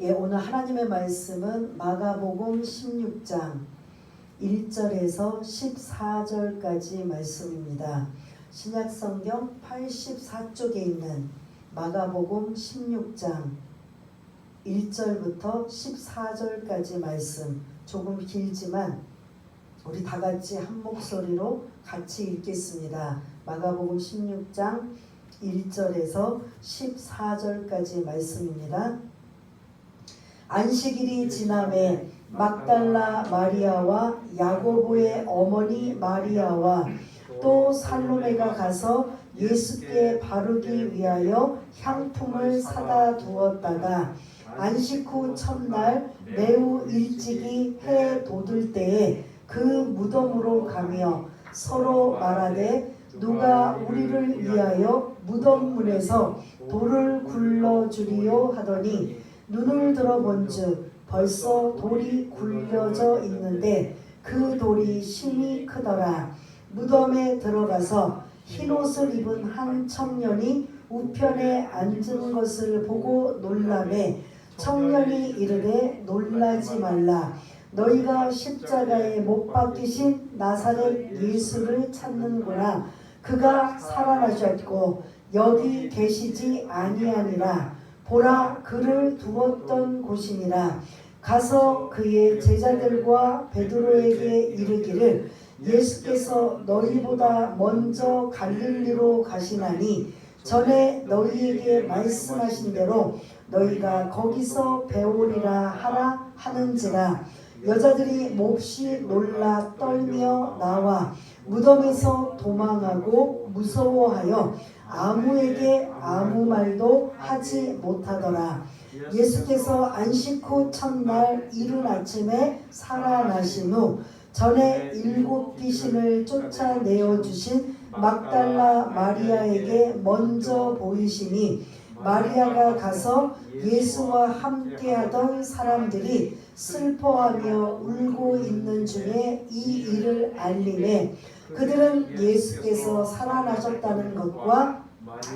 오늘 하나님의 말씀은 마가복음 16장 1절에서 14절까지 말씀입니다. 신약성경 84쪽에 있는 마가복음 16장 1절부터 14절까지 말씀, 조금 길지만 우리 다 같이 한 목소리로 같이 읽겠습니다. 마가복음 16장 1절에서 14절까지 말씀입니다. 안식일이 지남에 막달라 마리아와 야고보의 어머니 마리아와 또 살로메가 가서 예수께 바르기 위하여 향품을 사다 두었다가 안식 후 첫날 매우 일찍이 해 돋을 때에 그 무덤으로 가며 서로 말하되 누가 우리를 위하여 무덤 문에서 돌을 굴러주리요 하더니 눈을 들어본즉 벌써 돌이 굴려져 있는데 그 돌이 심히 크더라. 무덤에 들어가서 흰옷을 입은 한 청년이 우편에 앉은 것을 보고 놀라매 청년이 이르되 놀라지 말라. 너희가 십자가에 못 박히신 나사렛 예수를 찾는구나. 그가 살아나셨고 여기 계시지 아니하니라. 보라, 그를 두었던 곳이니라. 가서 그의 제자들과 베드로에게 이르기를 예수께서 너희보다 먼저 갈릴리로 가시나니 전에 너희에게 말씀하신 대로 너희가 거기서 배우리라 하라 하는지라. 여자들이 몹시 놀라 떨며 나와 무덤에서 도망하고 무서워하여 아무에게 아무 말도 하지 못하더라. 예수께서 안식 후 첫날 이른 아침에 살아나신 후 전에 7 귀신을 쫓아내어 주신 막달라 마리아에게 먼저 보이시니 마리아가 가서 예수와 함께하던 사람들이 슬퍼하며 울고 있는 중에 이 일을 알리매 그들은 예수께서 살아나셨다는 것과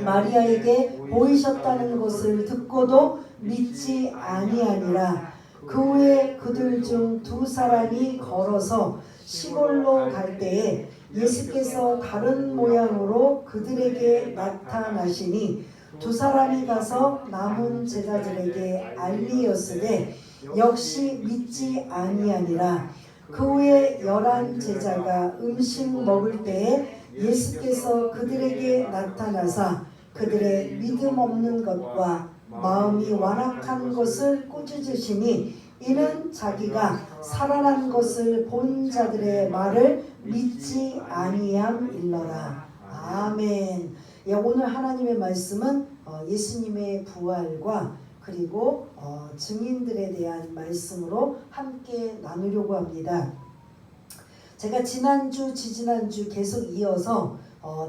마리아에게 보이셨다는 것을 듣고도 믿지 아니하니라. 그 후에 그들 중 2 사람이 걸어서 시골로 갈 때에 예수께서 다른 모양으로 그들에게 나타나시니 2 사람이 가서 남은 제자들에게 알리었으되 역시 믿지 아니하니라. 그 후에 11 제자가 음식 먹을 때에 예수께서 그들에게 나타나사 그들의 믿음 없는 것과 마음이 완악한 것을 꾸짖으시니 이는 자기가 살아난 것을 본 자들의 말을 믿지 아니함일러라. 아멘. 오늘 하나님의 말씀은 예수님의 부활과 그리고 증인들에 대한 말씀으로 함께 나누려고 합니다. 제가 지난주, 지지난주 계속 이어서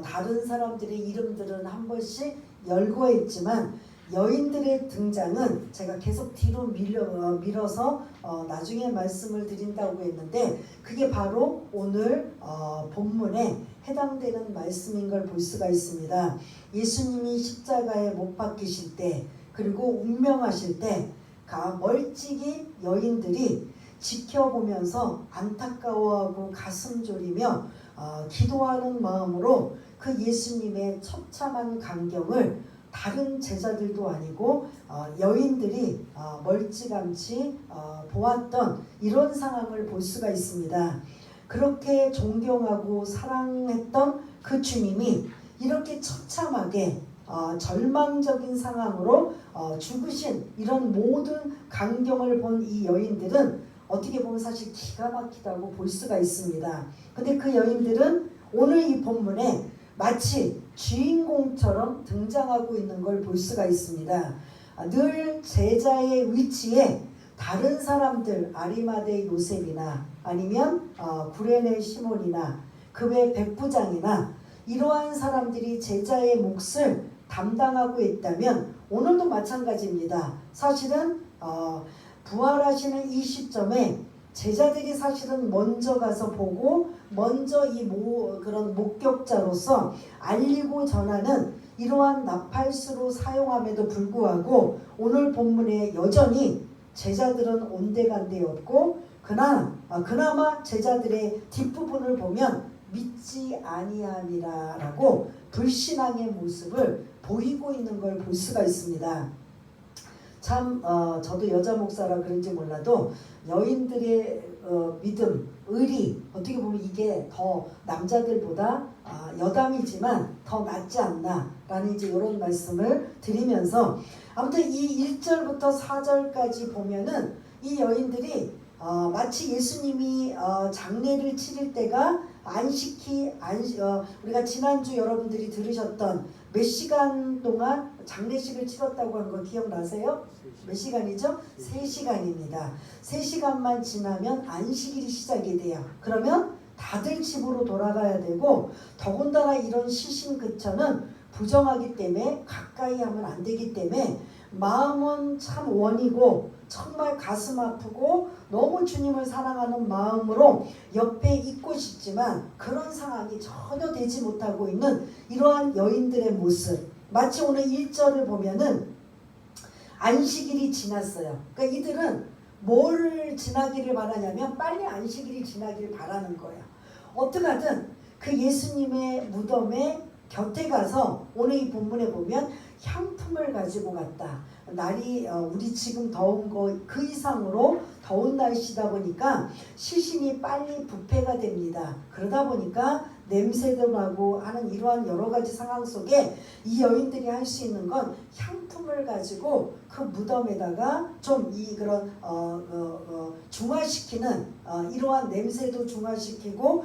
다른 사람들의 이름들은 한 번씩 열거했지만 여인들의 등장은 제가 계속 뒤로 밀어서 나중에 말씀을 드린다고 했는데 그게 바로 오늘 본문에 해당되는 말씀인 걸 볼 수가 있습니다. 예수님이 십자가에 못 박히실 때 그리고 운명하실 때 멀찍이 여인들이 지켜보면서 안타까워하고 가슴 졸이며 기도하는 마음으로 그 예수님의 처참한 광경을 다른 제자들도 아니고 여인들이 멀찌감치 보았던 이런 상황을 볼 수가 있습니다. 그렇게 존경하고 사랑했던 그 주님이 이렇게 처참하게 절망적인 상황으로 죽으신 이런 모든 광경을 본 이 여인들은 어떻게 보면 사실 기가 막히다고 볼 수가 있습니다. 근데 그 여인들은 오늘 이 본문에 마치 주인공처럼 등장하고 있는 걸 볼 수가 있습니다. 늘 제자의 위치에 다른 사람들 아리마대 요셉이나 아니면 구레네 시몬이나 그 외 백부장이나 이러한 사람들이 제자의 몫을 담당하고 있다면 오늘도 마찬가지입니다. 사실은 부활하시는 이 시점에 제자들이 사실은 먼저 가서 보고 먼저 그런 목격자로서 알리고 전하는 이러한 나팔수로 사용함에도 불구하고 오늘 본문에 여전히 제자들은 온데간데였고 그나마 제자들의 뒷부분을 보면 믿지 아니함이라라고 불신앙의 모습을 보이고 있는 걸 볼 수가 있습니다. 참 저도 여자 목사라 그런지 몰라도 여인들의 믿음, 의리 어떻게 보면 이게 더 남자들보다 여담이지만 더 낫지 않나라는 이제 이런 말씀을 드리면서 아무튼 이 1절부터 4절까지 보면은 이 여인들이 마치 예수님이 장례를 치를 때가 우리가 지난주 여러분들이 들으셨던 몇 시간 동안 장례식을 치렀다고 한 거 기억나세요? 몇 시간이죠? 3시간입니다. 3시간만 지나면 안식일이 시작이 돼요. 그러면 다들 집으로 돌아가야 되고 더군다나 이런 시신급처는 부정하기 때문에 가까이 하면 안 되기 때문에 마음은 참 원이고 정말 가슴 아프고 너무 주님을 사랑하는 마음으로 옆에 있고 싶지만 그런 상황이 전혀 되지 못하고 있는 이러한 여인들의 모습. 마치 오늘 1절을 보면은 안식일이 지났어요. 그러니까 이들은 뭘 지나기를 바라냐면 빨리 안식일이 지나기를 바라는 거예요. 어떡하든 그 예수님의 무덤에 곁에 가서 오늘 이 본문에 보면 향품을 가지고 갔다. 날이 우리 지금 더운 거 그 이상으로 더운 날씨다 보니까 시신이 빨리 부패가 됩니다. 그러다 보니까 냄새도 나고 하는 이러한 여러 가지 상황 속에 이 여인들이 할 수 있는 건 향품을 가지고 그 무덤에다가 좀 그런 중화시키는 이러한 냄새도 중화시키고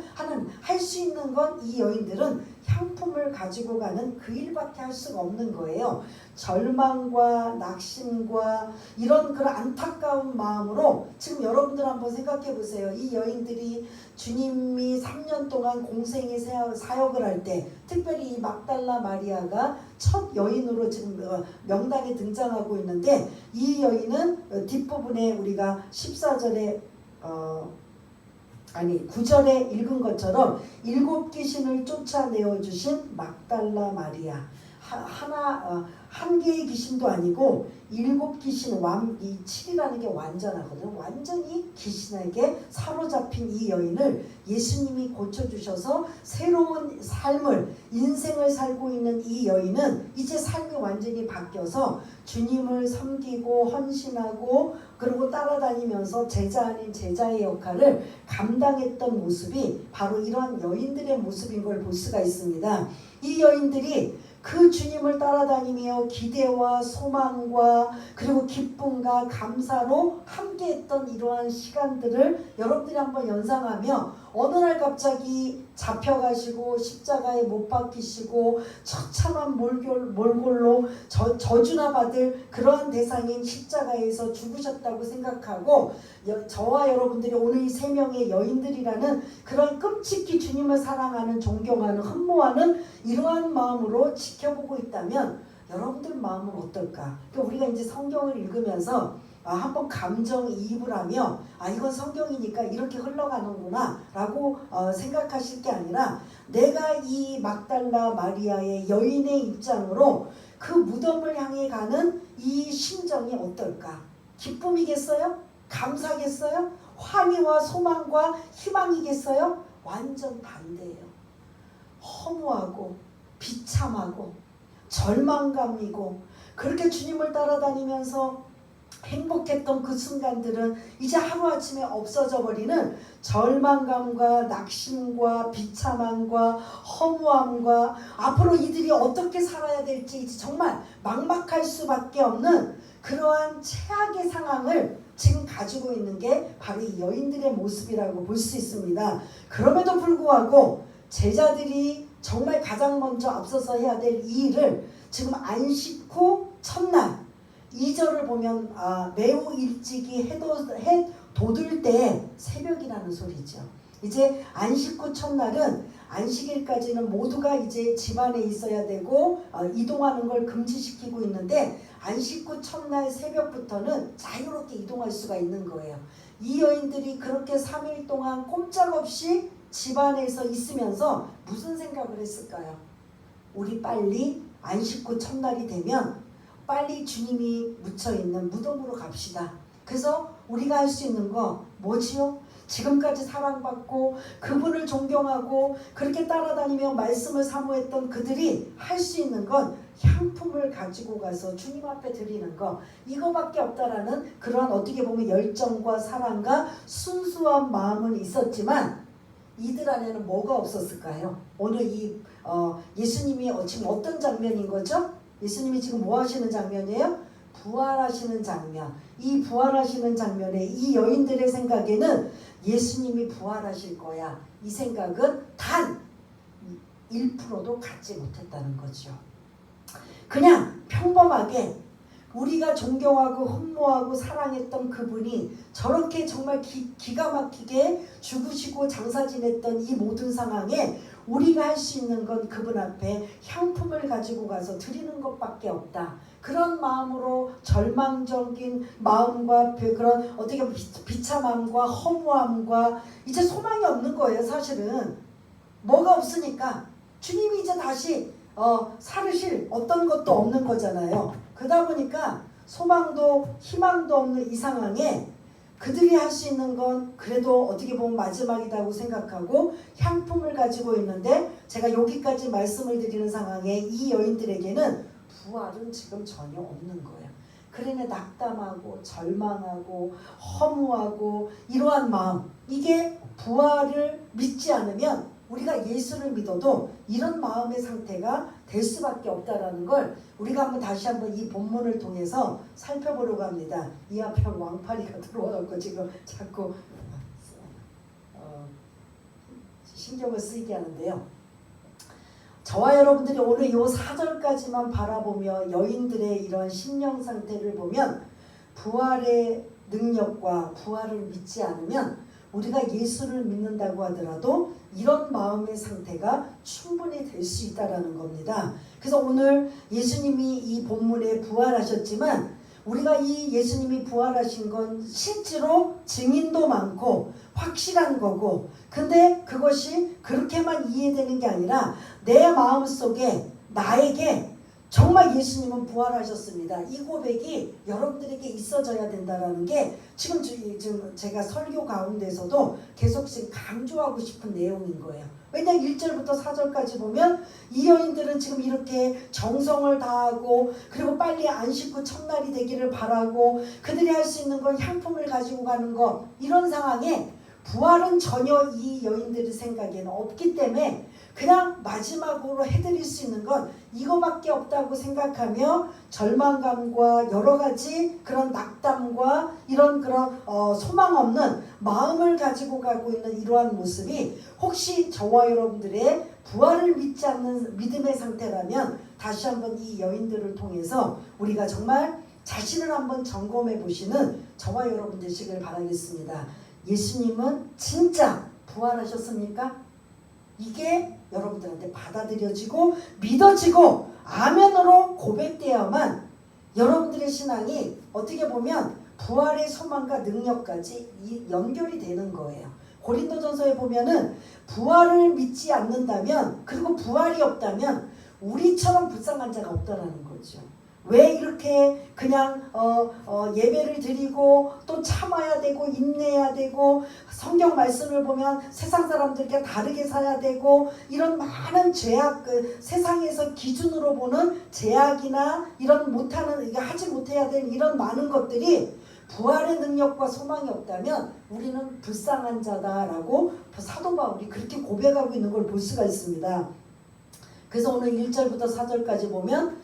할 수 있는 건 이 여인들은 향품을 가지고 가는 그 일밖에 할 수가 없는 거예요. 절망과 낙심과 이런 그런 안타까운 마음으로 지금 여러분들 한번 생각해 보세요. 이 여인들이 주님이 3년 동안 공생의 사역을 할 때 특별히 이 막달라 마리아가 첫 여인으로 지금 명단에 등장하고 있는데 이 여인은 뒷부분에 우리가 14절에 9절에 읽은 것처럼 7 귀신을 쫓아내어 주신 막달라 마리아. 한 개의 귀신도 아니고 7 귀신, 이 7이라는 게 완전하거든요. 완전히 귀신에게 사로잡힌 이 여인을 예수님이 고쳐주셔서 새로운 인생을 살고 있는 이 여인은 이제 삶이 완전히 바뀌어서 주님을 섬기고 헌신하고 그리고 따라다니면서 제자 아닌 제자의 역할을 감당했던 모습이 바로 이러한 여인들의 모습인 걸 볼 수가 있습니다. 이 여인들이 그 주님을 따라다니며 기대와 소망과 그리고 기쁨과 감사로 함께했던 이러한 시간들을 여러분들이 한번 연상하며 어느 날 갑자기 잡혀가시고 십자가에 못 박히시고 처참한 몰골로 저주나 받을 그러한 대상인 십자가에서 죽으셨다고 생각하고 저와 여러분들이 오늘 이 3명의 여인들이라는 그런 끔찍히 주님을 사랑하는 존경하는 흠모하는 이러한 마음으로 지켜보고 있다면 여러분들 마음은 어떨까? 그러니까 우리가 이제 성경을 읽으면서 한번 감정이입을 하며 이건 성경이니까 이렇게 흘러가는구나 라고 생각하실 게 아니라 내가 이 막달라 마리아의 여인의 입장으로 그 무덤을 향해 가는 이 심정이 어떨까? 기쁨이겠어요? 감사겠어요? 환희와 소망과 희망이겠어요? 완전 반대예요. 허무하고 비참하고 절망감이고 그렇게 주님을 따라다니면서 행복했던 그 순간들은 이제 하루아침에 없어져 버리는 절망감과 낙심과 비참함과 허무함과 앞으로 이들이 어떻게 살아야 될지 정말 막막할 수밖에 없는 그러한 최악의 상황을 지금 가지고 있는 게 바로 이 여인들의 모습이라고 볼 수 있습니다. 그럼에도 불구하고 제자들이 정말 가장 먼저 앞서서 해야 될 이 일을 지금 안식 후 첫날 2절을 보면 매우 일찍이 해 돋을 때 새벽이라는 소리죠. 이제 안식 후 첫날은 안식일까지는 모두가 이제 집안에 있어야 되고 이동하는 걸 금지시키고 있는데 안식 후 첫날 새벽부터는 자유롭게 이동할 수가 있는 거예요. 이 여인들이 그렇게 3일 동안 꼼짝없이 집안에서 있으면서 무슨 생각을 했을까요? 우리 빨리 안식 후 첫날이 되면 빨리 주님이 묻혀있는 무덤으로 갑시다. 그래서 우리가 할 수 있는 거 뭐지요? 지금까지 사랑받고 그분을 존경하고 그렇게 따라다니며 말씀을 사모했던 그들이 할 수 있는 건 향품을 가지고 가서 주님 앞에 드리는 거, 이거밖에 없다라는 그런 어떻게 보면 열정과 사랑과 순수한 마음은 있었지만 이들 안에는 뭐가 없었을까요? 오늘 예수님이 지금 어떤 장면인 거죠? 예수님이 지금 뭐 하시는 장면이에요? 부활하시는 장면. 이 부활하시는 장면에 이 여인들의 생각에는 예수님이 부활하실 거야, 이 생각은 단 1%도 갖지 못했다는 거죠. 그냥 평범하게 우리가 존경하고 흠모하고 사랑했던 그분이 저렇게 정말 기가 막히게 죽으시고 장사 지냈던 이 모든 상황에 우리가 할 수 있는 건 그분 앞에 향품을 가지고 가서 드리는 것밖에 없다. 그런 마음으로 절망적인 마음과 그런 어떻게 보면 비참함과 허무함과 이제 소망이 없는 거예요. 사실은 뭐가 없으니까 주님이 이제 다시 살으실 어떤 것도 없는 거잖아요. 그러다 보니까 소망도 희망도 없는 이 상황에 그들이 할 수 있는 건 그래도 어떻게 보면 마지막이라고 생각하고 향품을 가지고 있는데, 제가 여기까지 말씀을 드리는 상황에 이 여인들에게는 부활은 지금 전혀 없는 거예요. 그러니 낙담하고 절망하고 허무하고 이러한 마음, 이게 부활을 믿지 않으면 우리가 예수를 믿어도 이런 마음의 상태가 될 수밖에 없다라는 걸 우리가 다시 한번 이 본문을 통해서 살펴보려고 합니다. 이 앞에 왕파리가 들어와서 지금 자꾸 신경을 쓰이게 하는데요. 저와 여러분들이 오늘 이 4절까지만 바라보며 여인들의 이런 심령 상태를 보면 부활의 능력과 부활을 믿지 않으면 우리가 예수를 믿는다고 하더라도 이런 마음의 상태가 충분히 될 수 있다는 겁니다. 그래서 오늘 예수님이 이 본문에 부활하셨지만 우리가 이 예수님이 부활하신 건 실제로 증인도 많고 확실한 거고, 근데 그것이 그렇게만 이해되는 게 아니라 내 마음속에 나에게 정말 예수님은 부활하셨습니다, 이 고백이 여러분들에게 있어져야 된다는 게 지금 제가 설교 가운데서도 계속 지금 강조하고 싶은 내용인 거예요. 왜냐하면 1절부터 4절까지 보면 이 여인들은 지금 이렇게 정성을 다하고 그리고 빨리 안식 후 첫날이 되기를 바라고 그들이 할 수 있는 건 향품을 가지고 가는 것, 이런 상황에 부활은 전혀 이 여인들의 생각에는 없기 때문에 그냥 마지막으로 해드릴 수 있는 건 이거밖에 없다고 생각하며 절망감과 여러 가지 그런 낙담과 이런 그런 소망 없는 마음을 가지고 가고 있는 이러한 모습이 혹시 저와 여러분들의 부활을 믿지 않는 믿음의 상태라면 다시 한번 이 여인들을 통해서 우리가 정말 자신을 한번 점검해 보시는 저와 여러분 되시길 바라겠습니다. 예수님은 진짜 부활하셨습니까? 이게 여러분들한테 받아들여지고 믿어지고 아멘으로 고백되어야만 여러분들의 신앙이 어떻게 보면 부활의 소망과 능력까지 연결이 되는 거예요. 고린도전서에 보면은 부활을 믿지 않는다면, 그리고 부활이 없다면 우리처럼 불쌍한 자가 없다라는 거죠. 왜 이렇게 그냥 예배를 드리고 또 참아야 되고 인내해야 되고 성경 말씀을 보면 세상 사람들과 다르게 살아야 되고 이런 많은 죄악, 세상에서 기준으로 보는 제약이나 이런 못하는, 하지 못해야 되는 이런 많은 것들이 부활의 능력과 소망이 없다면 우리는 불쌍한 자다라고 사도 바울이 그렇게 고백하고 있는 걸 볼 수가 있습니다. 그래서 오늘 1절부터 4절까지 보면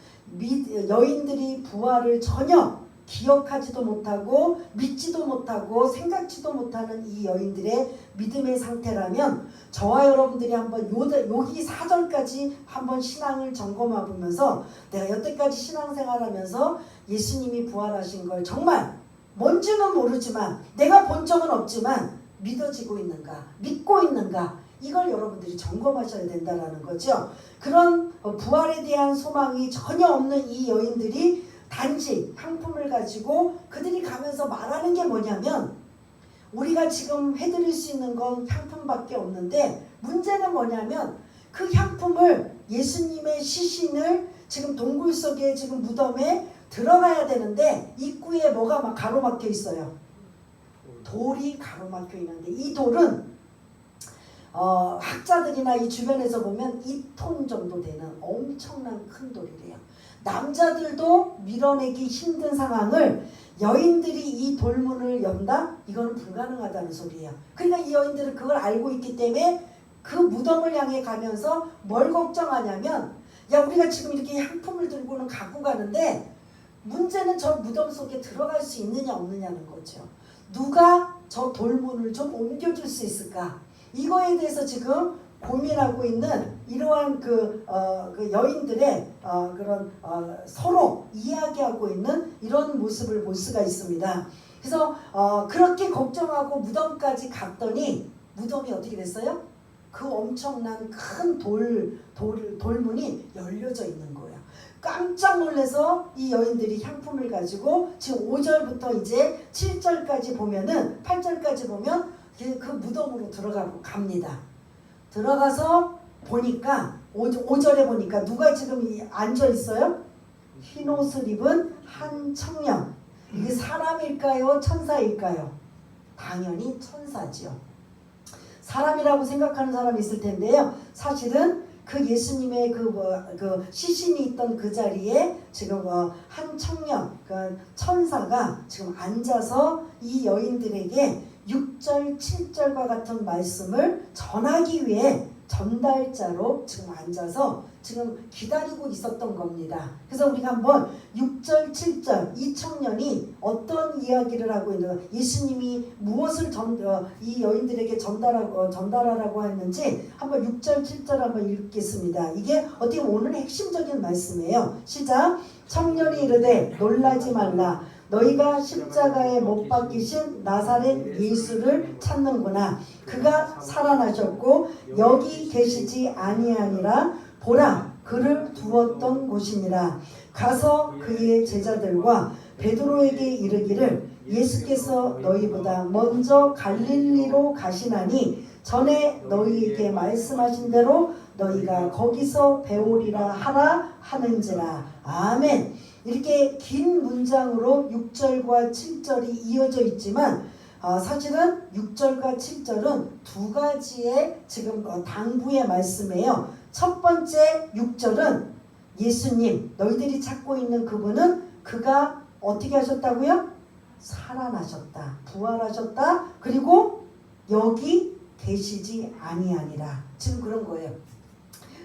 여인들이 부활을 전혀 기억하지도 못하고 믿지도 못하고 생각지도 못하는 이 여인들의 믿음의 상태라면 저와 여러분들이 한번 여기 4절까지 한번 신앙을 점검해 보면서 내가 여태까지 신앙생활하면서 예수님이 부활하신 걸 정말 뭔지는 모르지만 내가 본 적은 없지만 믿어지고 있는가, 믿고 있는가, 이걸 여러분들이 점검하셔야 된다는 거죠. 그런 부활에 대한 소망이 전혀 없는 이 여인들이 단지 향품을 가지고 그들이 가면서 말하는 게 뭐냐면, 우리가 지금 해드릴 수 있는 건 향품밖에 없는데 문제는 뭐냐면 그 향품을 예수님의 시신을 지금 동굴 속에 지금 무덤에 들어가야 되는데 입구에 뭐가 막 가로막혀 있어요. 돌이 가로막혀 있는데 이 돌은 학자들이나 이 주변에서 보면 2톤 정도 되는 엄청난 큰 돌이래요. 남자들도 밀어내기 힘든 상황을 여인들이 이 돌문을 연다? 이거는 불가능하다는 소리예요. 그러니까 이 여인들은 그걸 알고 있기 때문에 그 무덤을 향해 가면서 뭘 걱정하냐면, 야, 우리가 지금 이렇게 향품을 들고는 갖고 가는데 문제는 저 무덤 속에 들어갈 수 있느냐 없느냐는 거죠. 누가 저 돌문을 좀 옮겨줄 수 있을까? 이거에 대해서 지금 고민하고 있는 이러한 그 여인들의 그런 서로 이야기하고 있는 이런 모습을 볼 수가 있습니다. 그래서 그렇게 걱정하고 무덤까지 갔더니 무덤이 어떻게 됐어요? 그 엄청난 큰 돌문이 열려져 있는 거예요. 깜짝 놀라서 이 여인들이 향품을 가지고 지금 5절부터 이제 7절까지 보면은 8절까지 보면 그 무덤으로 들어가고 갑니다. 들어가서 보니까 5절에 보니까 누가 지금 앉아 있어요? 흰 옷을 입은 한 청년. 이게 사람일까요? 천사일까요? 당연히 천사죠. 사람이라고 생각하는 사람이 있을 텐데요. 사실은 그 예수님의 그 시신이 있던 그 자리에 지금 한 청년, 그 천사가 지금 앉아서 이 여인들에게 6절, 7절과 같은 말씀을 전하기 위해 전달자로 지금 앉아서 지금 기다리고 있었던 겁니다. 그래서 우리가 한번 6절, 7절 이 청년이 어떤 이야기를 하고 있는가, 예수님이 무엇을 이 여인들에게 전달하라고 했는지 한번 6절, 7절 한번 읽겠습니다. 이게 어떻게 보면 오늘 핵심적인 말씀이에요. 시작. 청년이 이르되 놀라지 말라. 너희가 십자가에 못 박히신 나사렛 예수를 찾는구나. 그가 살아나셨고 여기 계시지 아니하니라. 보라, 그를 두었던 곳이니라. 가서 그의 제자들과 베드로에게 이르기를 예수께서 너희보다 먼저 갈릴리로 가시나니 전에 너희에게 말씀하신 대로 너희가 거기서 배우리라 하라 하는지라. 아멘. 이렇게 긴 문장으로 6절과 7절이 이어져 있지만 사실은 6절과 7절은 두 가지의 지금 당부의 말씀이에요. 첫 번째 6절은 예수님, 너희들이 찾고 있는 그분은 그가 어떻게 하셨다고요? 살아나셨다, 부활하셨다, 그리고 여기 계시지 아니하니라. 지금 그런 거예요.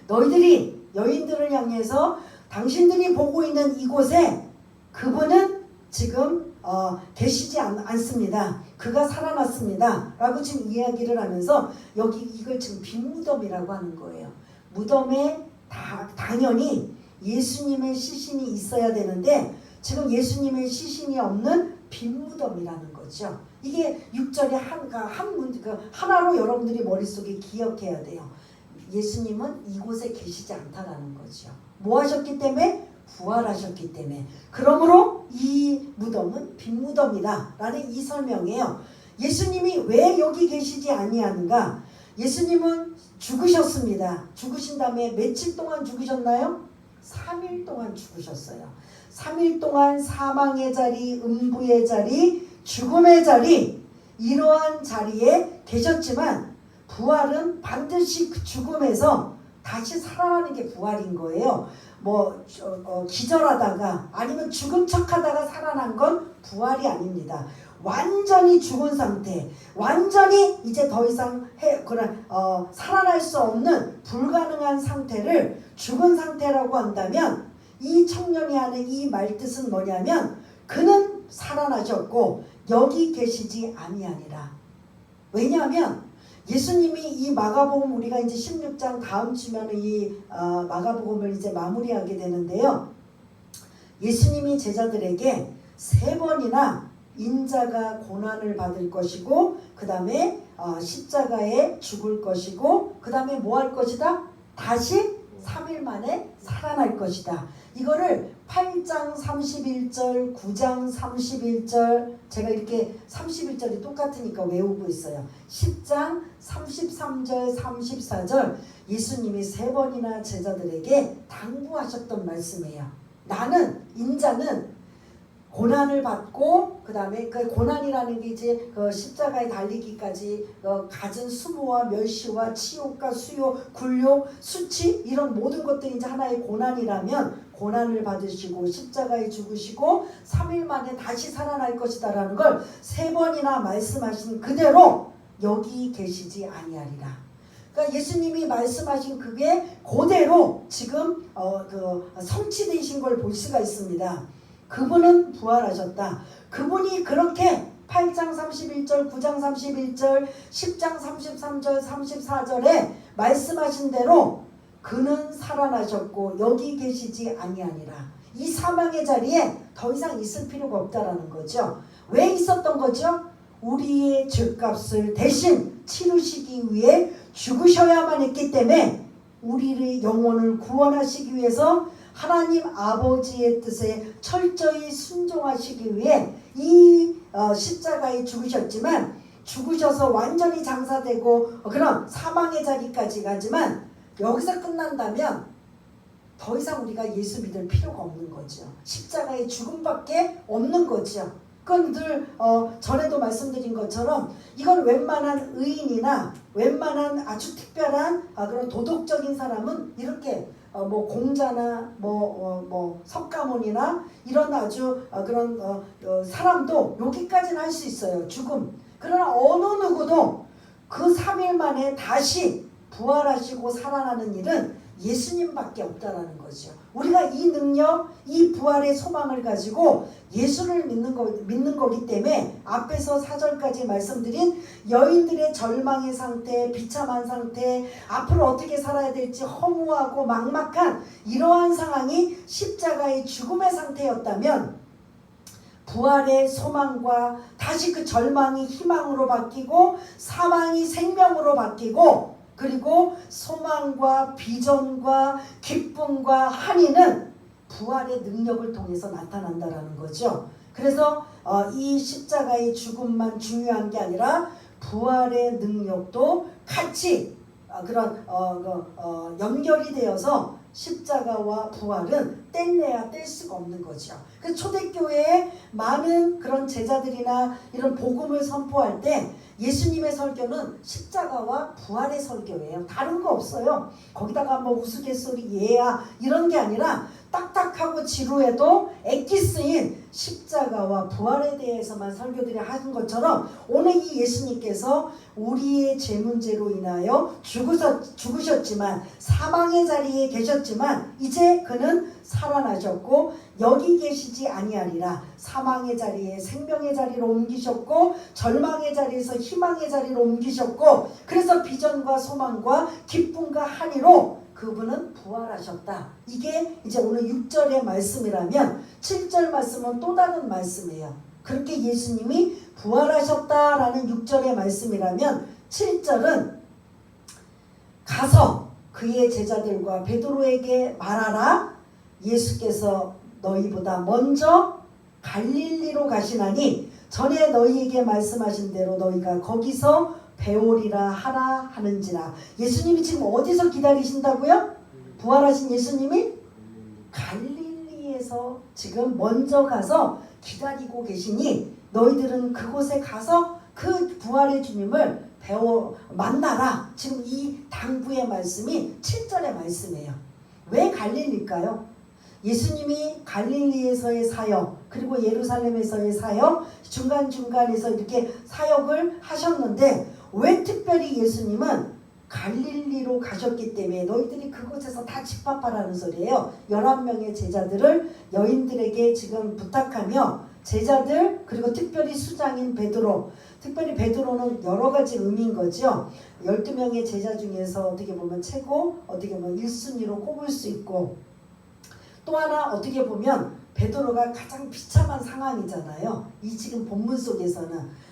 너희들이 여인들을 향해서 당신들이 보고 있는 이곳에 그분은 지금 계시지 않습니다. 그가 살아났습니다. 라고 지금 이야기를 하면서 여기 이걸 지금 빈무덤이라고 하는 거예요. 무덤에 당연히 예수님의 시신이 있어야 되는데 지금 예수님의 시신이 없는 빈무덤이라는 거죠. 이게 6절에 하나로 여러분들이 머릿속에 기억해야 돼요. 예수님은 이곳에 계시지 않다라는 거죠. 뭐 하셨기 때문에? 부활하셨기 때문에. 그러므로 이 무덤은 빈무덤이다 라는 이 설명이에요. 예수님이 왜 여기 계시지 아니하는가? 예수님은 죽으셨습니다. 죽으신 다음에 며칠 동안 죽으셨나요? 3일 동안 죽으셨어요. 3일 동안 사망의 자리, 음부의 자리, 죽음의 자리, 이러한 자리에 계셨지만 부활은 반드시 그 죽음에서 다시 살아나는 게 부활인 거예요. 기절하다가 아니면 죽은 척하다가 살아난 건 부활이 아닙니다. 완전히 죽은 상태, 완전히 이제 더 이상 살아날 수 없는 불가능한 상태를 죽은 상태라고 한다면 이 청년이 하는 이 말뜻은 뭐냐면 그는 살아나셨고 여기 계시지 아니하니라. 왜냐하면 예수님이 이 마가복음 우리가 이제 16장 다음 주면은 이 마가복음을 이제 마무리하게 되는데요. 예수님이 제자들에게 3번이나 인자가 고난을 받을 것이고 그 다음에 십자가에 죽을 것이고 그 다음에 뭐 할 것이다? 다시 3일 만에 살아날 것이다. 이거를 8장 31절, 9장 31절, 제가 이렇게 31절이 똑같으니까 외우고 있어요. 10장 33절, 34절 예수님이 3번이나 제자들에게 당부하셨던 말씀이에요. 나는 인자는 고난을 받고 그 다음에 그 고난이라는 게 이제 그 십자가에 달리기까지 갖은 수모와 멸시와 치욕과 수욕, 굴욕, 수치 이런 모든 것들이 이제 하나의 고난이라면 고난을 받으시고 십자가에 죽으시고 3일 만에 다시 살아날 것이다 라는 걸 3번이나 말씀하신 그대로 여기 계시지 아니하리라. 그러니까 예수님이 말씀하신 그게 그대로 지금 성취되신 걸 볼 수가 있습니다. 그분은 부활하셨다. 그분이 그렇게 8장 31절, 9장 31절, 10장 33절, 34절에 말씀하신 대로 그는 살아나셨고 여기 계시지 아니하니라. 이 사망의 자리에 더 이상 있을 필요가 없다라는 거죠. 왜 있었던 거죠? 우리의 죄값을 대신 치르시기 위해 죽으셔야만 했기 때문에 우리의 영혼을 구원하시기 위해서 하나님 아버지의 뜻에 철저히 순종하시기 위해 이 십자가에 죽으셨지만 죽으셔서 완전히 장사되고 그런 사망의 자리까지 가지만 여기서 끝난다면 더 이상 우리가 예수 믿을 필요가 없는 거죠. 십자가의 죽음밖에 없는 거죠. 그건 늘 전에도 말씀드린 것처럼 이건 웬만한 의인이나 웬만한 아주 특별한 그런 도덕적인 사람은 이렇게 뭐 공자나 석가모니나 이런 아주 그런 사람도 여기까지는 할 수 있어요. 죽음. 그러나 어느 누구도 그 3일 만에 다시 부활하시고 살아나는 일은 예수님밖에 없다라는 거죠. 우리가 이 능력, 이 부활의 소망을 가지고 예수를 믿는 거기 때문에 앞에서 4절까지 말씀드린 여인들의 절망의 상태, 비참한 상태, 앞으로 어떻게 살아야 될지 허무하고 막막한 이러한 상황이 십자가의 죽음의 상태였다면 부활의 소망과 다시 그 절망이 희망으로 바뀌고 사망이 생명으로 바뀌고 그리고 소망과 비전과 기쁨과 한의는 부활의 능력을 통해서 나타난다라는 거죠. 그래서 이 십자가의 죽음만 중요한 게 아니라 부활의 능력도 같이 그런 연결이 되어서 십자가와 부활은 뗄래야 뗄 수가 없는 거죠. 그래서 초대교회에 많은 그런 제자들이나 이런 복음을 선포할 때 예수님의 설교는 십자가와 부활의 설교예요. 다른 거 없어요. 거기다가 뭐 우스갯소리 예야 이런 게 아니라 딱딱하고 지루해도 엑기스인 십자가와 부활에 대해서만 설교들이 하는 것처럼 오늘 이 예수님께서 우리의 죄 문제로 인하여 죽으셨지만 사망의 자리에 계셨지만 이제 그는 살아나셨고 여기 계시지 아니하리라. 사망의 자리에 생명의 자리로 옮기셨고 절망의 자리에서 희망의 자리로 옮기셨고 그래서 비전과 소망과 기쁨과 한의로 그분은 부활하셨다. 이게 이제 오늘 6절의 말씀이라면 7절 말씀은 또 다른 말씀이에요. 그렇게 예수님이 부활하셨다라는 6절의 말씀이라면 7절은 가서 그의 제자들과 베드로에게 말하라. 예수께서 너희보다 먼저 갈릴리로 가시나니 전에 너희에게 말씀하신 대로 너희가 거기서 배우리라 하라 하는지라. 예수님이 지금 어디서 기다리신다고요? 부활하신 예수님이 갈릴리에서 지금 먼저 가서 기다리고 계시니 너희들은 그곳에 가서 그 부활의 주님을 만나라. 지금 이 당부의 말씀이 7절의 말씀이에요. 왜 갈릴리일까요? 예수님이 갈릴리에서의 사역 그리고 예루살렘에서의 사역 중간중간에서 이렇게 사역을 하셨는데 왜 특별히 예수님은 갈릴리로 가셨기 때문에 너희들이 그곳에서 다 집합하라는 소리예요. 11명의 제자들을 여인들에게 지금 부탁하며 제자들 그리고 특별히 수장인 베드로, 특별히 베드로는 여러 가지 의미인 거죠. 12명의 제자 중에서 어떻게 보면 최고, 어떻게 보면 1순위로 꼽을 수 있고 또 하나 어떻게 보면 베드로가 가장 비참한 상황이잖아요. 이 지금 본문 속에서는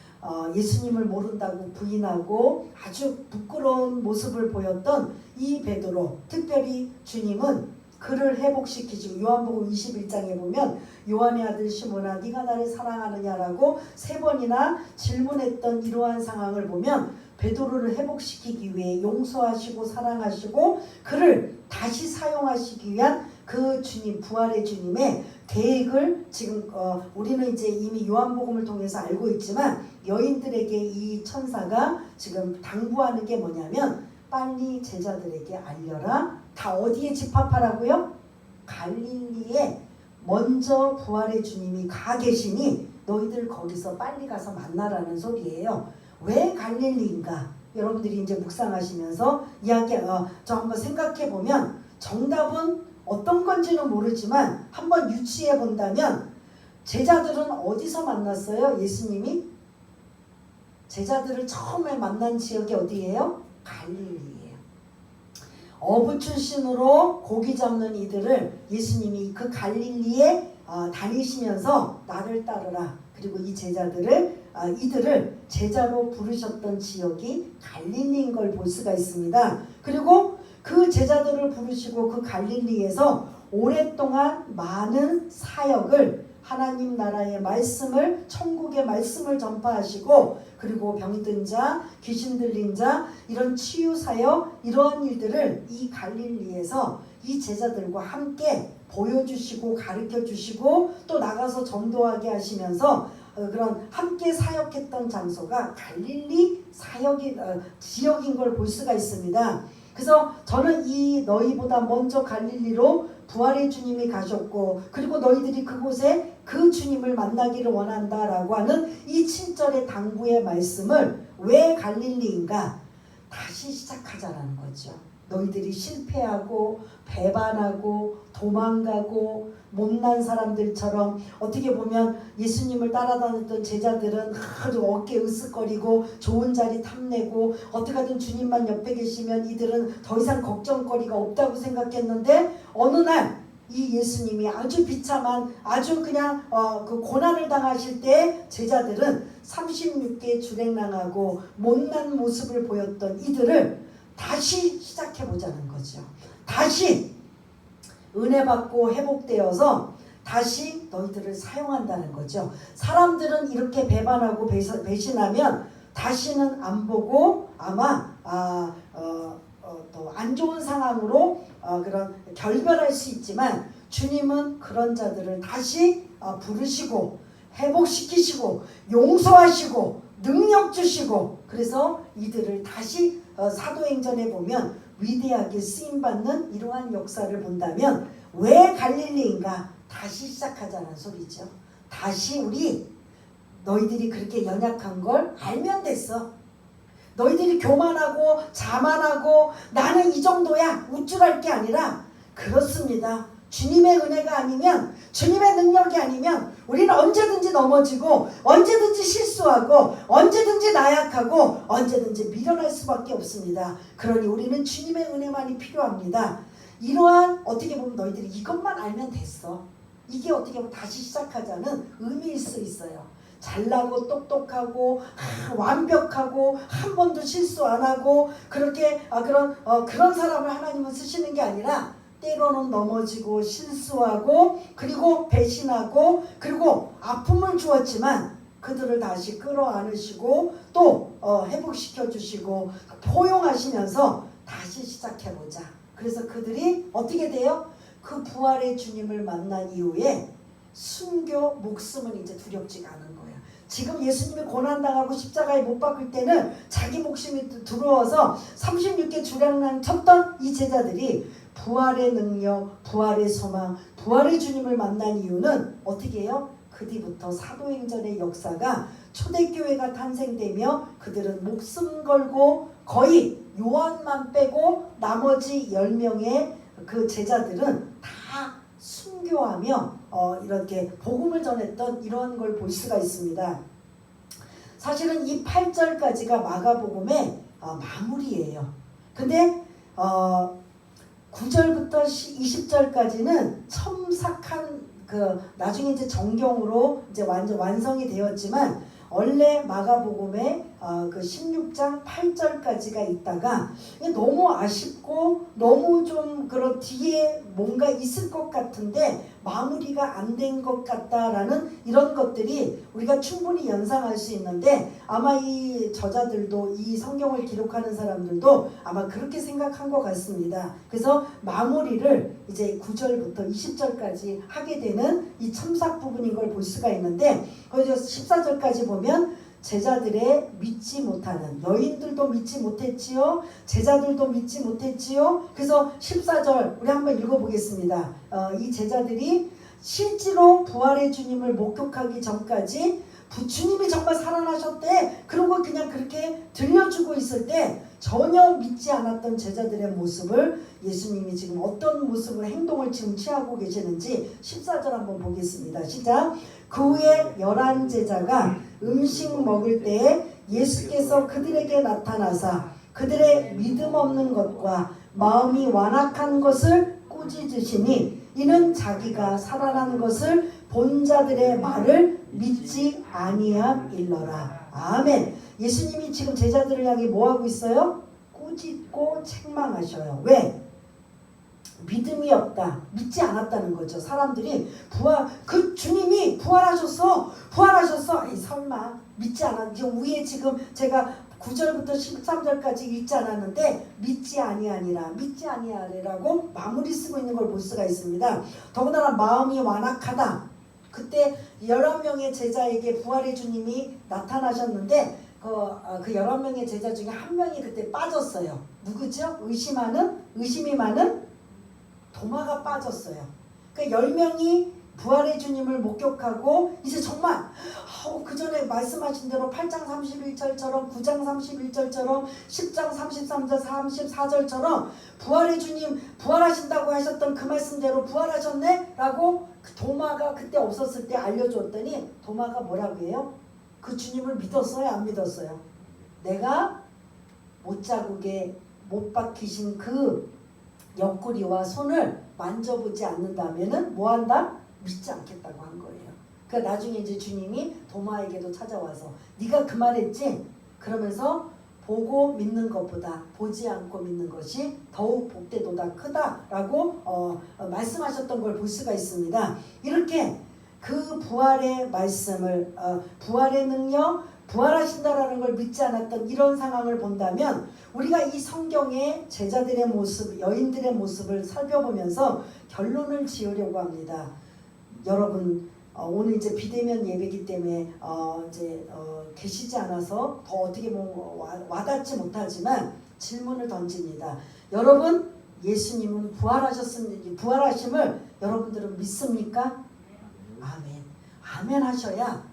예수님을 모른다고 부인하고 아주 부끄러운 모습을 보였던 이 베드로, 특별히 주님은 그를 회복시키시고 요한복음 21장에 보면 요한의 아들 시몬아 네가 나를 사랑하느냐라고 3번이나 질문했던 이러한 상황을 보면 베드로를 회복시키기 위해 용서하시고 사랑하시고 그를 다시 사용하시기 위한 그 주님 부활의 주님의 계획을 지금 우리는 이제 이미 요한복음을 통해서 알고 있지만 여인들에게 이 천사가 지금 당부하는 게 뭐냐면 빨리 제자들에게 알려라. 다 어디에 집합하라고요? 갈릴리에 먼저 부활의 주님이 가 계시니 너희들 거기서 빨리 가서 만나라는 소리예요. 왜 갈릴리인가? 여러분들이 이제 묵상하시면서 저 한번 생각해 보면 정답은 어떤 건지는 모르지만 한번 유추해 본다면 제자들은 어디서 만났어요? 예수님이 제자들을 처음에 만난 지역이 어디예요? 갈릴리예요. 어부 출신으로 고기 잡는 이들을 예수님이 그 갈릴리에 다니시면서 나를 따르라. 그리고 이 이들을 제자로 부르셨던 지역이 갈릴리인 걸 볼 수가 있습니다. 그리고 그 제자들을 부르시고 그 갈릴리에서 오랫동안 많은 사역을 하나님 나라의 말씀을 천국의 말씀을 전파하시고 그리고 병든 자, 귀신 들린 자 이런 치유 사역 이러한 일들을 이 갈릴리에서 이 제자들과 함께 보여주시고 가르쳐주시고 또 나가서 전도하게 하시면서 그런 함께 사역했던 장소가 갈릴리 지역인 걸 볼 수가 있습니다. 그래서 저는 이 너희보다 먼저 갈릴리로 부활의 주님이 가셨고 그리고 너희들이 그곳에 그 주님을 만나기를 원한다라고 하는 이 7절의 당부의 말씀을 왜 갈릴리인가? 다시 시작하자라는 거죠. 너희들이 실패하고 배반하고 도망가고 못난 사람들처럼 어떻게 보면 예수님을 따라다녔던 제자들은 아주 어깨 으쓱거리고 좋은 자리 탐내고 어떻게 하든 주님만 옆에 계시면 이들은 더 이상 걱정거리가 없다고 생각했는데 어느 날 이 예수님이 아주 비참한 아주 그냥 그 고난을 당하실 때 제자들은 36개 주랭랑하고 못난 모습을 보였던 이들을 다시 시작해보자는 거죠. 다시 은혜 받고 회복되어서 다시 너희들을 사용한다는 거죠. 사람들은 이렇게 배반하고 배신하면 다시는 안 보고 아마 또 안 좋은 상황으로 그런 결별할 수 있지만 주님은 그런 자들을 다시 부르시고 회복시키시고 용서하시고 능력 주시고 그래서 이들을 다시 사도행전에 보면 위대하게 쓰임받는 이러한 역사를 본다면 왜 갈릴리인가? 다시 시작하자는 소리죠. 다시 너희들이 그렇게 연약한 걸 알면 됐어. 너희들이 교만하고 자만하고 나는 이 정도야 우쭐할 게 아니라 그렇습니다. 주님의 은혜가 아니면 주님의 능력이 아니면 우리는 언제든지 넘어지고 언제든지 실수하고 언제든지 나약하고 언제든지 미련할 수밖에 없습니다. 그러니 우리는 주님의 은혜만이 필요합니다. 이러한 어떻게 보면 너희들이 이것만 알면 됐어. 이게 어떻게 보면 다시 시작하자는 의미일 수 있어요. 잘나고 똑똑하고 완벽하고 한 번도 실수 안 하고 그렇게 그런 사람을 하나님은 쓰시는 게 아니라 때로는 넘어지고 실수하고 그리고 배신하고 그리고 아픔을 주었지만 그들을 다시 끌어안으시고 또 회복시켜 주시고 포용하시면서 다시 시작해보자. 그래서 그들이 어떻게 돼요? 그 부활의 주님을 만난 이후에 순교 목숨은 이제 두렵지가 않은 거예요. 지금 예수님이 고난당하고 십자가에 못 박을 때는 자기 목숨이 두려워서 36개 주량랑 쳤던 이 제자들이 부활의 능력, 부활의 소망, 부활의 주님을 만난 이유는 어떻게 해요? 그 뒤부터 사도행전의 역사가 초대교회가 탄생되며 그들은 목숨 걸고 거의 요한만 빼고 나머지 10명의 그 제자들은 다 순교하며 이렇게 복음을 전했던 이런 걸 볼 수가 있습니다. 사실은 이 8절까지가 마가복음의 마무리예요. 근데 9절부터 20절까지는 첨삭한 나중에 이제 정경으로 이제 완전 완성이 되었지만 원래 마가복음의 그 16장 8절까지가 있다가 너무 아쉽고 너무 좀 그런 뒤에 뭔가 있을 것 같은데 마무리가 안 된 것 같다라는 이런 것들이 우리가 충분히 연상할 수 있는데 아마 이 저자들도 이 성경을 기록하는 사람들도 아마 그렇게 생각한 것 같습니다. 그래서 마무리를 이제 9절부터 20절까지 하게 되는 이 첨삭 부분인 걸 볼 수가 있는데 거기서 14절까지 보면 제자들의 믿지 못하는 여인들도 믿지 못했지요. 제자들도 믿지 못했지요. 그래서 14절 우리 한번 읽어보겠습니다. 이 제자들이 실제로 부활의 주님을 목격하기 전까지 주님이 정말 살아나셨대. 그러고 그냥 그렇게 들려주고 있을 때 전혀 믿지 않았던 제자들의 모습을 예수님이 지금 어떤 모습을 행동을 지금 취하고 계시는지 14절 한번 보겠습니다. 시작. 그 후에 11제자가 음식 먹을 때에 예수께서 그들에게 나타나사 그들의 믿음 없는 것과 마음이 완악한 것을 꾸짖으시니 이는 자기가 살아난 것을 본 자들의 말을 믿지 아니함일러라. 아멘. 예수님이 지금 제자들을 향해 뭐하고 있어요? 꾸짖고 책망하셔요. 왜? 믿음이 없다. 믿지 않았다는 거죠. 사람들이 그 주님이 부활하셨어. 아니, 설마 믿지 않았지. 위에 지금 제가 9절부터 13절까지 읽지 않았는데 믿지 아니하리라고 마무리 쓰고 있는 걸 볼 수가 있습니다. 더군다나 마음이 완악하다. 그때 11명의 제자에게 부활의 주님이 나타나셨는데 그 11명의 제자 중에 한 명이 그때 빠졌어요. 누구죠? 의심이 많은 도마가 빠졌어요. 그 10명이 부활의 주님을 목격하고 이제 정말 그 전에 말씀하신 대로 8장 31절처럼 9장 31절처럼 10장 33절 34절처럼 부활의 주님 부활하신다고 하셨던 그 말씀대로 부활하셨네? 라고 그 도마가 그때 없었을 때 알려줬더니 도마가 뭐라고 해요? 그 주님을 믿었어요? 안 믿었어요? 내가 못자국에 못 박히신 그 옆구리와 손을 만져보지 않는다면은 뭐한다? 믿지 않겠다고 한 거예요. 그러니까 나중에 이제 주님이 도마에게도 찾아와서 네가 그 말했지? 그러면서 보고 믿는 것보다 보지 않고 믿는 것이 더욱 복되도다 크다라고 말씀하셨던 걸 볼 수가 있습니다. 이렇게 그 부활의 말씀을 부활의 능력, 부활하신다라는 걸 믿지 않았던 이런 상황을 본다면 우리가 이 성경의 제자들의 모습, 여인들의 모습을 살펴보면서 결론을 지으려고 합니다. 여러분 오늘 이제 비대면 예배이기 때문에 계시지 않아서 더 어떻게 와닿지 못하지만 질문을 던집니다. 여러분 예수님은 부활하심을 여러분들은 믿습니까? 아멘. 아멘 하셔야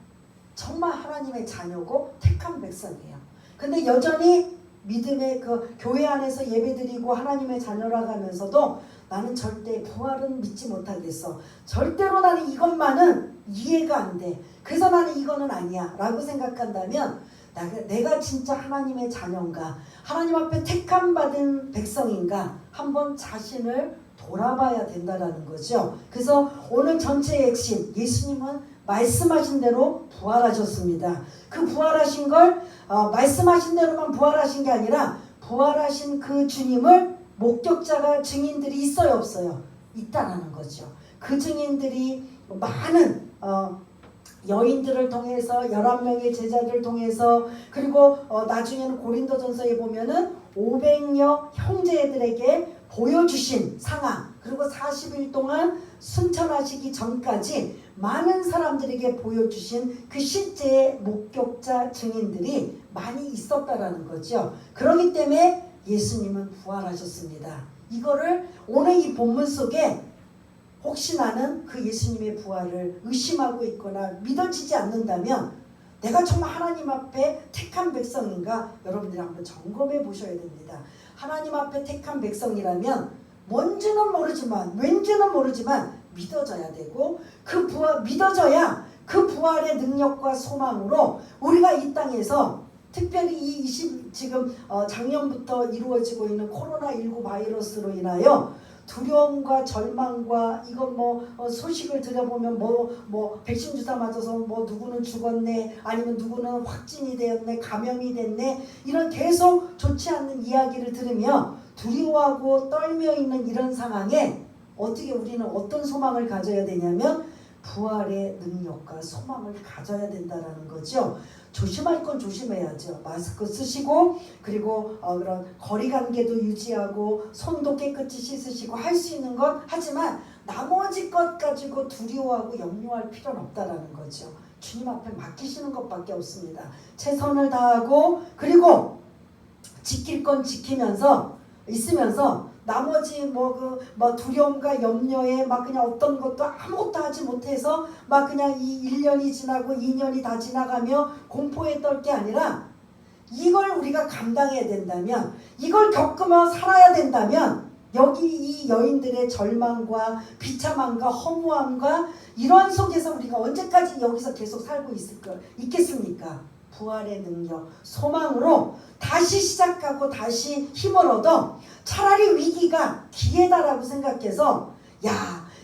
정말 하나님의 자녀고 택한 백성이에요. 근데 여전히 믿음의 그 교회 안에서 예배드리고 하나님의 자녀라고 하면서도 나는 절대 부활은 믿지 못하겠어. 절대로 나는 이것만은 이해가 안 돼. 그래서 나는 이거는 아니야 라고 생각한다면 내가 진짜 하나님의 자녀인가, 하나님 앞에 택함 받은 백성인가 한번 자신을 돌아봐야 된다라는 거죠. 그래서 오늘 전체의 핵심, 예수님은 말씀하신 대로 부활하셨습니다. 그 부활하신 걸 말씀하신 대로만 부활하신 게 아니라 부활하신 그 주님을 목격자가 증인들이 있어요, 없어요? 있다라는 거죠. 그 증인들이 많은 여인들을 통해서 11명의 제자들을 통해서 그리고 나중에는 고린도전서에 보면은 500여 형제들에게 보여주신 상황, 그리고 40일 동안 순천하시기 전까지 많은 사람들에게 보여주신 그 실제의 목격자 증인들이 많이 있었다라는 거죠. 그렇기 때문에 예수님은 부활하셨습니다. 이거를 오늘 이 본문 속에 혹시 나는 그 예수님의 부활을 의심하고 있거나 믿어지지 않는다면 내가 정말 하나님 앞에 택한 백성인가 여러분들이 한번 점검해 보셔야 됩니다. 하나님 앞에 택한 백성이라면 뭔지는 모르지만 왠지는 모르지만 믿어져야 되고 믿어져야 그 부활의 능력과 소망으로 우리가 이 땅에서 특별히 지금 작년부터 이루어지고 있는 코로나19 바이러스로 인하여 두려움과 절망과 이건 소식을 들어보면 백신 주사 맞아서 누구는 죽었네, 아니면 누구는 확진이 되었네, 감염이 됐네, 이런 계속 좋지 않는 이야기를 들으며 두려워하고 떨며 있는 이런 상황에 어떻게 우리는 어떤 소망을 가져야 되냐면 부활의 능력과 소망을 가져야 된다라는 거죠. 조심할 건 조심해야죠. 마스크 쓰시고, 그리고 그런 거리관계도 유지하고, 손도 깨끗이 씻으시고, 할 수 있는 건 하지만 나머지 것 가지고 두려워하고 염려할 필요는 없다라는 거죠. 주님 앞에 맡기시는 것밖에 없습니다. 최선을 다하고, 그리고 지킬 건 지키면서 있으면서 나머지 두려움과 염려에 그냥 어떤 것도 아무것도 하지 못해서 그냥 이 1년이 지나고 2년이 다 지나가며 공포에 떨 게 아니라, 이걸 우리가 감당해야 된다면, 이걸 겪으며 살아야 된다면, 여기 이 여인들의 절망과 비참함과 허무함과 이런 속에서 우리가 언제까지 여기서 계속 살고 있겠습니까? 부활의 능력, 소망으로 다시 시작하고 다시 힘을 얻어 차라리 위기가 기회다라고 생각해서,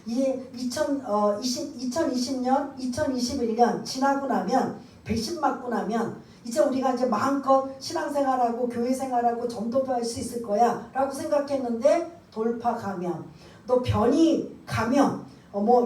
이제 2020년, 2021년 지나고 나면, 백신 맞고 나면 이제 우리가 이제 마음껏 신앙생활하고 교회생활하고 전도할 수 있을 거야 라고 생각했는데, 돌파 감염, 또 변이 감염,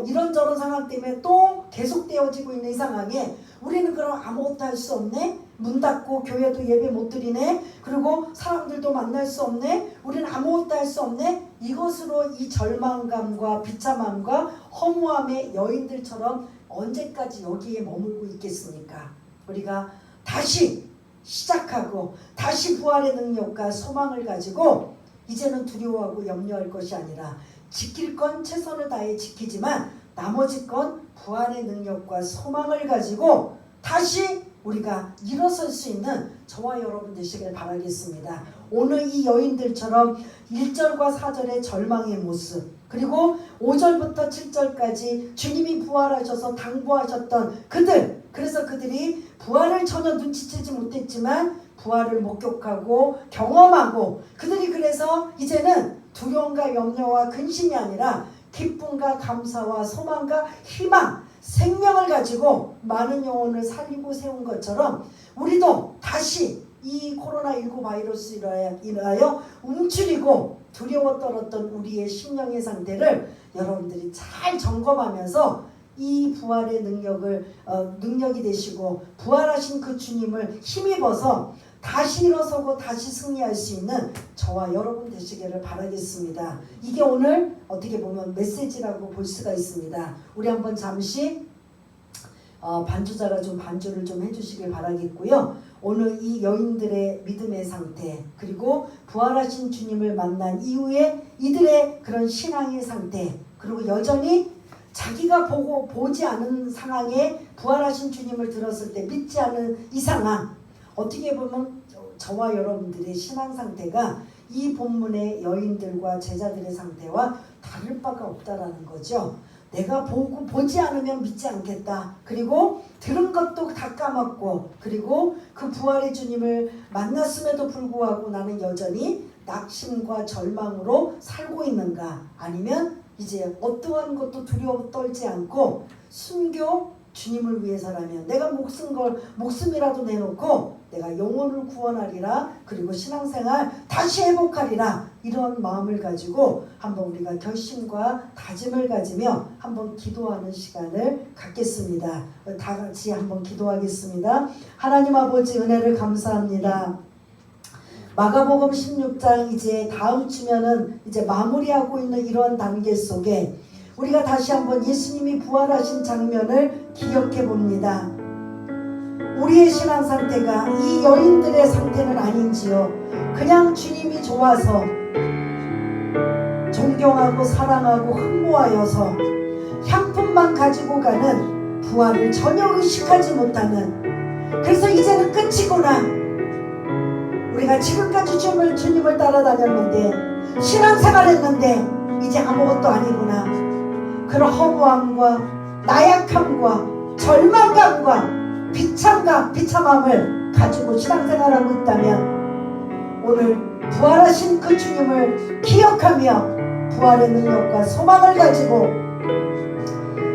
이런저런 상황 때문에 또 계속되어지고 있는 이 상황에 우리는 그럼 아무것도 할 수 없네? 문 닫고 교회도 예배 못 드리네? 그리고 사람들도 만날 수 없네? 우리는 아무것도 할 수 없네? 이것으로 이 절망감과 비참함과 허무함의 여인들처럼 언제까지 여기에 머물고 있겠습니까? 우리가 다시 시작하고 다시 부활의 능력과 소망을 가지고 이제는 두려워하고 염려할 것이 아니라, 지킬 건 최선을 다해 지키지만 나머지 건 부활의 능력과 소망을 가지고 다시 우리가 일어설 수 있는 저와 여러분 되시길 바라겠습니다. 오늘 이 여인들처럼 1절과 4절의 절망의 모습, 그리고 5절부터 7절까지 주님이 부활하셔서 당부하셨던 그들, 그래서 그들이 부활을 전혀 눈치채지 못했지만 부활을 목격하고 경험하고, 그들이 그래서 이제는 두려움과 염려와 근심이 아니라 기쁨과 감사와 소망과 희망, 생명을 가지고 많은 영혼을 살리고 세운 것처럼, 우리도 다시 이 코로나19 바이러스로 인하여 움츠리고 두려워 떨었던 우리의 심령의 상태를 여러분들이 잘 점검하면서 이 부활의 능력이 되시고 부활하신 그 주님을 힘입어서 다시 일어서고 다시 승리할 수 있는 저와 여러분 되시기를 바라겠습니다. 이게 오늘 어떻게 보면 메시지라고 볼 수가 있습니다. 우리 한번 잠시 반주자가 좀 반주를 좀 해주시길 바라겠고요. 오늘 이 여인들의 믿음의 상태, 그리고 부활하신 주님을 만난 이후에 이들의 그런 신앙의 상태, 그리고 여전히 자기가 보지 않은 상황에 부활하신 주님을 들었을 때 믿지 않은 이 상황, 어떻게 보면 저와 여러분들의 신앙 상태가 이 본문의 여인들과 제자들의 상태와 다를 바가 없다라는 거죠. 내가 보지 않으면 믿지 않겠다. 그리고 들은 것도 다 까먹고, 그리고 그 부활의 주님을 만났음에도 불구하고 나는 여전히 낙심과 절망으로 살고 있는가? 아니면 이제 어떠한 것도 두려워 떨지 않고 순교 주님을 위해서라면 내가 목숨이라도 내놓고 내가 영혼을 구원하리라, 그리고 신앙생활 다시 회복하리라, 이런 마음을 가지고 한번 우리가 결심과 다짐을 가지며 한번 기도하는 시간을 갖겠습니다. 다 같이 한번 기도하겠습니다. 하나님 아버지, 은혜를 감사합니다. 마가복음 16장 이제 다음 주면은 이제 마무리하고 있는 이러한 단계 속에 우리가 다시 한번 예수님이 부활하신 장면을 기억해 봅니다. 우리의 신앙 상태가 이 여인들의 상태는 아닌지요. 그냥 주님이 좋아서 존경하고 사랑하고 흠모하여서 향품만 가지고 가는 부활을 전혀 의식하지 못하는, 그래서 이제는 끝이구나, 우리가 지금까지 주님을 따라다녔는데 신앙생활 했는데 이제 아무것도 아니구나, 그런 허무함과 나약함과 절망감과 비참함을 가지고 신앙생활하고 있다면 오늘 부활하신 그 주님을 기억하며 부활의 능력과 소망을 가지고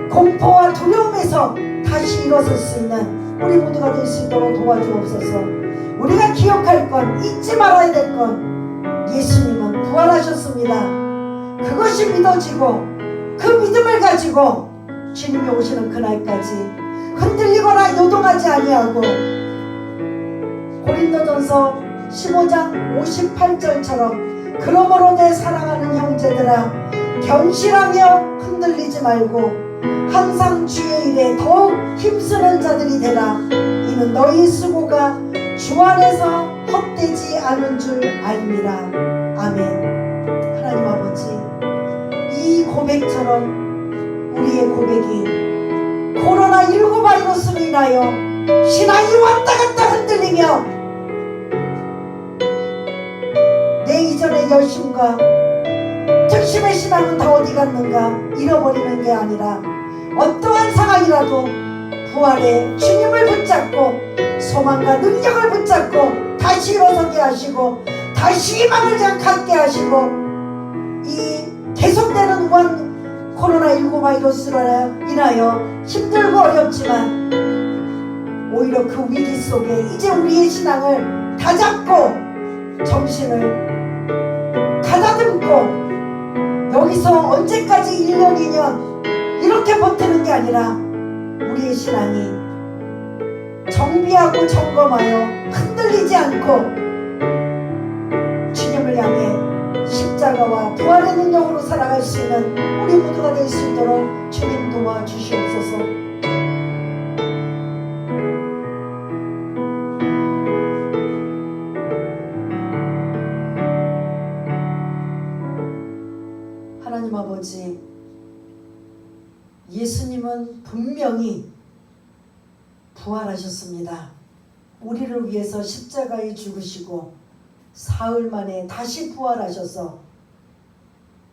공포와 두려움에서 다시 일어설 수 있는 우리 모두가 될 수 있도록 도와주옵소서. 우리가 기억할 건, 잊지 말아야 될 건, 예수님은 부활하셨습니다. 그것이 믿어지고 그 믿음을 가지고 주님이 오시는 그날까지 흔들리거나 요동하지 아니하고 고린도전서 15장 58절처럼 그러므로 내 사랑하는 형제들아 견실하며 흔들리지 말고 항상 주의 일에 더욱 힘쓰는 자들이 되라. 이는 너희 수고가 주 안에서 헛되지 않은 줄 아니라. 아멘. 하나님 아버지, 이 고백처럼 우리의 고백이 코로나19 바이러스로 인하여 신앙이 왔다 갔다 흔들리며 내 이전의 열심과 특심의 신앙은 다 어디 갔는가 잃어버리는 게 아니라 어떠한 상황이라도 부활의 주님을 붙잡고 소망과 능력을 붙잡고 다시 일어서게 하시고 다시 희망을 갖게 하시고 이 계속되는 코로나19 바이러스로 인하여 힘들고 어렵지만 오히려 그 위기 속에 이제 우리의 신앙을 다잡고 정신을 가다듬고 여기서 언제까지 1년 2년 이렇게 버티는 게 아니라 우리의 신앙이 정비하고 점검하여 흔들리지 않고 주님을 향해 십자가와 부활의 능력으로 살아갈 수 있는 우리 모두가 될 수 있도록 주님 도와주시옵소서. 하나님 아버지, 예수님은 분명히 부활하셨습니다. 우리를 위해서 십자가에 죽으시고 사흘 만에 다시 부활하셔서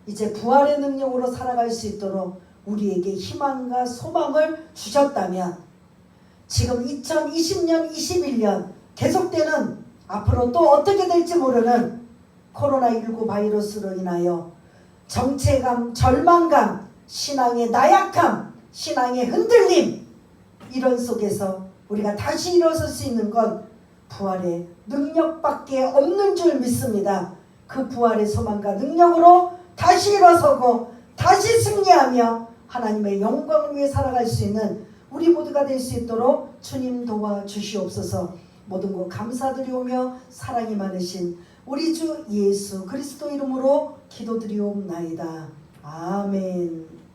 이제 부활의 능력으로 살아갈 수 있도록 우리에게 희망과 소망을 주셨다면 지금 2020년, 21년 계속되는 앞으로 또 어떻게 될지 모르는 코로나19 바이러스로 인하여 정체감, 절망감, 신앙의 나약함, 신앙의 흔들림, 이런 속에서 우리가 다시 일어설 수 있는 건 부활의 능력밖에 없는 줄 믿습니다. 그 부활의 소망과 능력으로 다시 일어서고 다시 승리하며 하나님의 영광을 위해 살아갈 수 있는 우리 모두가 될 수 있도록 주님 도와주시옵소서. 모든 것 감사드리오며 사랑이 많으신 우리 주 예수 그리스도 이름으로 기도드리옵나이다. 아멘.